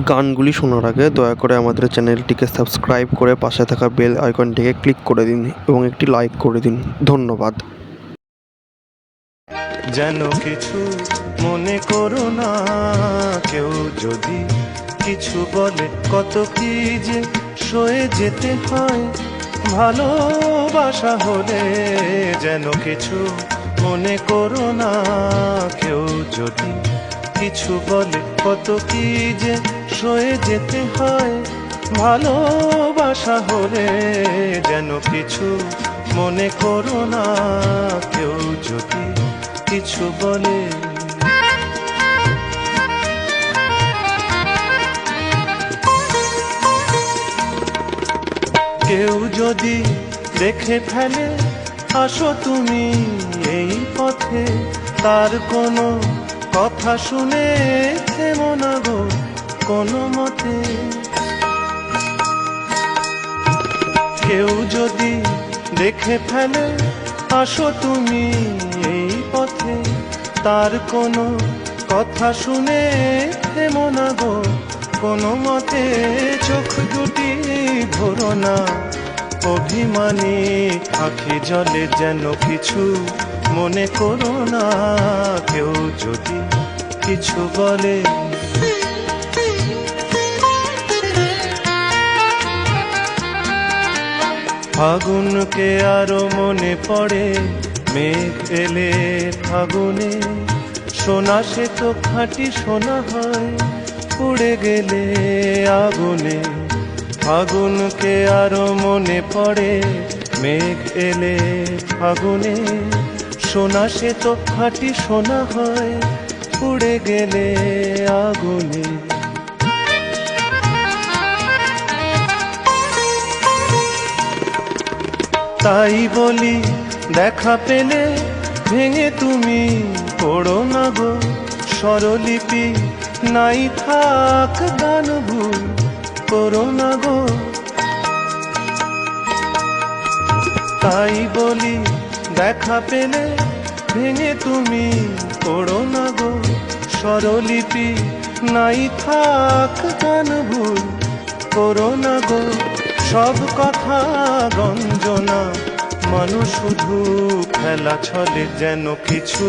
গানগুলি শোনার আগে দয়া করে আমাদের চ্যানেলটিকে সাবস্ক্রাইব করে পাশে থাকা বেল আইকনটিকে ক্লিক করে দিন এবং একটি লাইক করে দিন। ধন্যবাদ। যেন কিছু মনে করো না, কেউ যদি কিছু বলে কত কি যে সয়ে যেতে হয় ভালোবাসা হলে। যেন কিছু মনে করো না, কেউ যদি কিছু বলে কত কি যে সয়ে যেতে হয় ভালোবাসা হলে। যেন কিছু মনে করো না, কেউ যদি কিছু বলে। কেউ যদি দেখে ফেলে আসো তুমি এই পথে, তার কোনো কথা শুনে থেমো না গো কোনো মতে। কেউ যদি দেখে ফেলে আসো তুমি এই পথে, তার কোনো কথা শুনে থেমো না গো কোনো মতে। চোখ দুটি ধরো না অভিমানী আঁখি জলে, যেন কিছু মনে করো না, কেউ যদি কিছু বলে। ফাগুনকে আরো মনে পড়ে, মেঘ এলে ফাগুনে, সোনা সে তো খাঁটি সোনা হয় পুড়ে গেলে আগুনে। ফাগুনকে আরো মনে পড়ে, মেঘ এলে ফাগুনে, সোনা সে তো খাঁটি সোনা হয় পুড়ে গেলে আগুনে। তাই বলি দেখা পেলে ভেঙে তুমি পড়ো না গো স্বরলিপি, নাই থাক গান ভুল করো না গো। তাই বলি দেখা পেলে ভেঙে তুমি পড়ো না গো স্বরলিপি, নাই থাক গান ভুল করো না গো। সব কথা গঞ্জনা মানুষ শুধু খেলা ছলে, যেন কিছু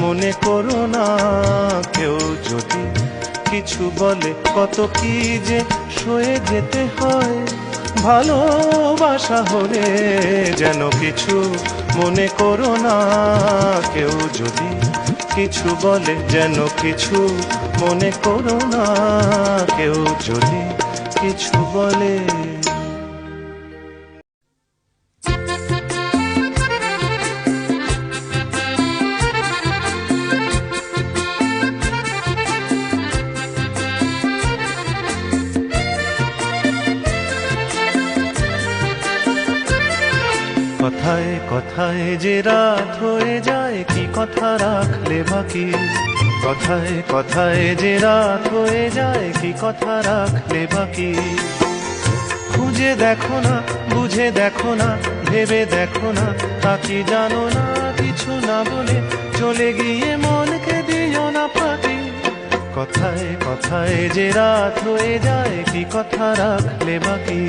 মনে করো না, কেউ যদি কিছু বলে কত কি যে সয়ে যেতে হয় ভালোবাসা হলে। যেন কিছু মনে করো না, কেউ যদি কিছু বলে। যেন কিছু মনে করো না, কেউ যদি কিছু বলে। কথায় কথায় যে রাত হয়ে যায়, কি কথা রাখলে বাকি। কথায় কথায় যে রাত হয়ে যায়, কি কথা রাখলে বাকি। খুঁজে দেখো না, বুঝে দেখো না, ভেবে দেখো না, তা কি জানো না। কিছু না বলে চলে গিয়ে মনকে দিও না ফাঁকি। কথায় কথায় যে রাত হয়ে যায়, কি কথা রাখলে বাকি।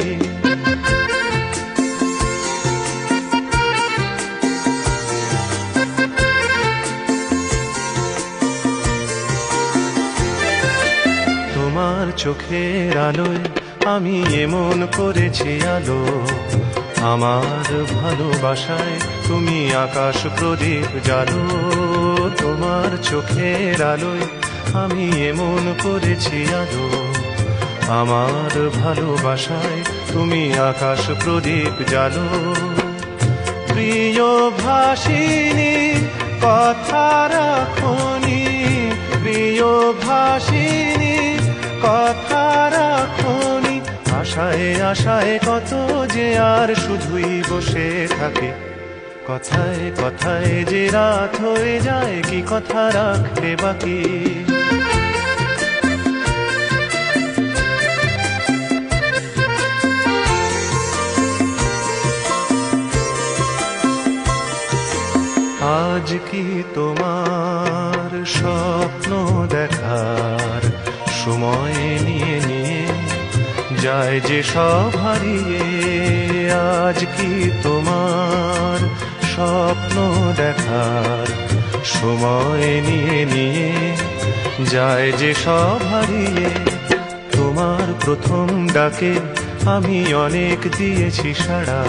তোমার চোখের আলোয় আমি এমন করেছি আলো, আমার ভালোবাসায় তুমি আকাশ প্রদীপ জ্বালো। তোমার চোখের আলোয় আমি এমন করেছি আলো, আমার ভালোবাসায় তুমি আকাশ প্রদীপ জ্বালো। প্রিয় ভাসিনী কথা রাখনি, প্রিয় ভাসিনী কথা রাখনি। আশায় আশায় কত যে আর শুধুই বসে থাকে। কথায় কথায় যে রাত হয়ে যায়, কি কথা রাখলে বাকি। আজ কি তোমার স্বপ্ন দেখার সময় সময় নিয়ে নিয়ে যায় যে সব হারিয়ে। আজ কি তোমার স্বপ্ন দেখার সময় নিয়ে নিয়ে যায় যে সব হারিয়ে। তোমার প্রথম ডাকে আমি অনেক দিয়েছি সাড়া,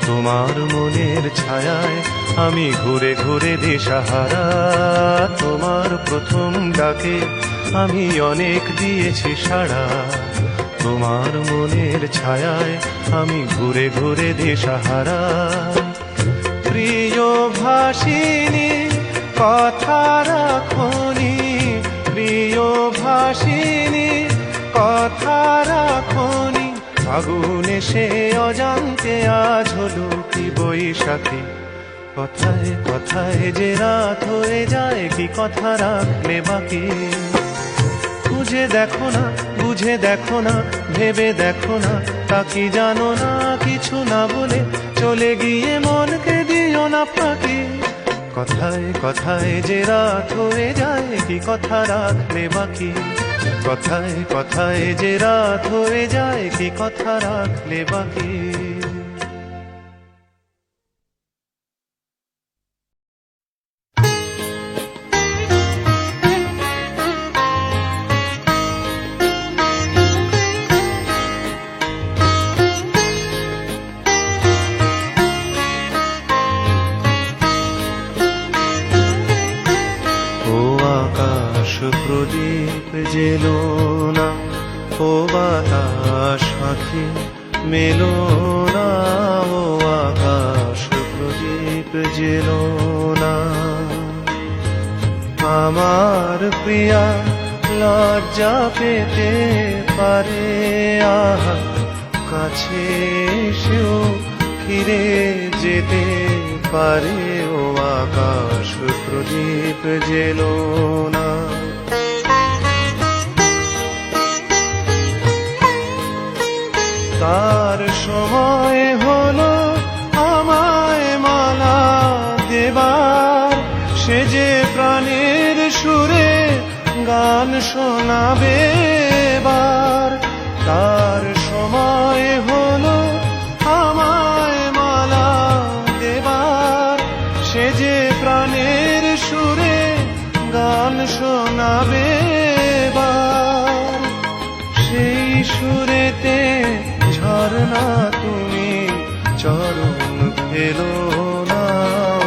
তোমার মনের ছায়ায় আমি ঘুরে ঘুরে দিশাহারা। তোমার প্রথম ডাকে আমি অনেক দিয়েছি সাড়া, তোমার মনের ছায়ায় আমি ঘুরে ঘুরে দিশাহারা। প্রিয় ভাষিনী কথা রাখনি, প্রিয় ভাষিনী কথা রাখনি। আগুনে সে অজান্তে আজ হলো কি বৈশাখী। কথায় কথায় যে রাত হয়ে যায় কি কথা রাখলে বাকি। খুঁজে দেখো না, বুঝে দেখো না, ভেবে দেখো না, তা কি জানো না। কিছু না বলে চলে গিয়ে মনকে দিও না ফাঁকি। কথায় কথায় যে রাত হয়ে যায় কি কথা রাখলে বাকি। কথায় কথায় যে রাত হয়ে যায় কি কথা রাখলে বাকি। প্রদীপ জেলো না, ও বাতাস পাখি মেলো না। ও আকাশ প্রদীপ জেলো না। আমার প্রিয়া লজ্জা পেতে পারে, আহা কাছে এসেও ফিরে যেতে পারে। ও আকাশ প্রদীপ জেলো না। তার সময় হলো আমায় মালা দেবার, সে যে প্রাণের সুরে গান শোনাবে এবার। তার সময় হলো আমায় মালা দেবার, সে যে প্রাণের সুরে গান শোনাবে এবার। সেই সুরেতে ঝরনা তুমি চরণ ফেলো না।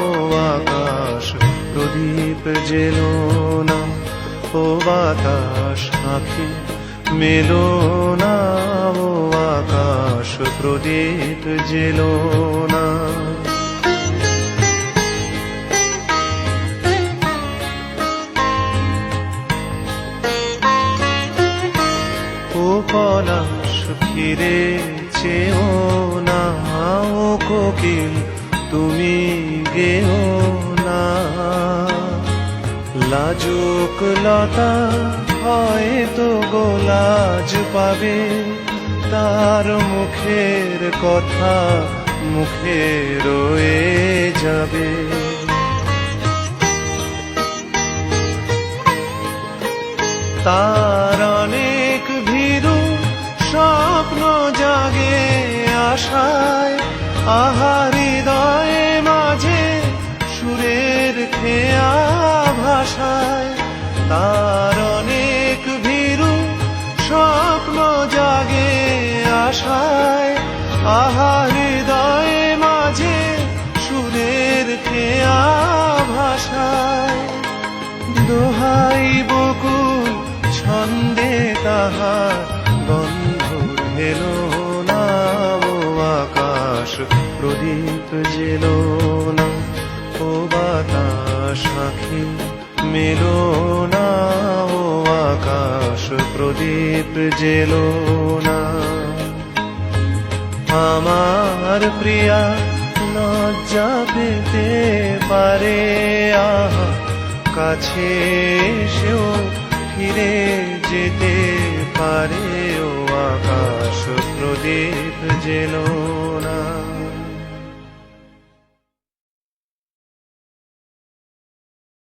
ও আকাশ প্রদীপ জেলো না, ও বাতাস আঁখি মেলো না। ও আকাশ প্রদীপ জেলো না। ও পলাশ ফিরে চেও না, ও কোকিল তুমি গেও না। লাজুক লতা হয়তো গোলাজ পাবে, তার মুখের কথা মুখে রয়ে যাবে। তার অনেক ভীরু স্বপ্ন জাগে আশায়, আহা হৃদয়ে মাঝে সুরের খেয়া ভাষায়। তার অনেক ভীরু স্বপ্ন জাগে আশায়, আহা হৃদয়ে মাঝে সুরের খেয়া ভাষায়। দোহাই বকুল ছন্দে তাহার গন্ধ ঢেলো না। ও আকাশ প্রদীপ জেলো না, ও বাতাস আঁখি মেলো না। ও আকাশ প্রদীপ জেলো না। আমার প্রিয়া লজ্জা পেতে পারে, আহা কাছে এসেও ফিরে যেতে পারে। ও আকাশ প্রদীপ জেলো না।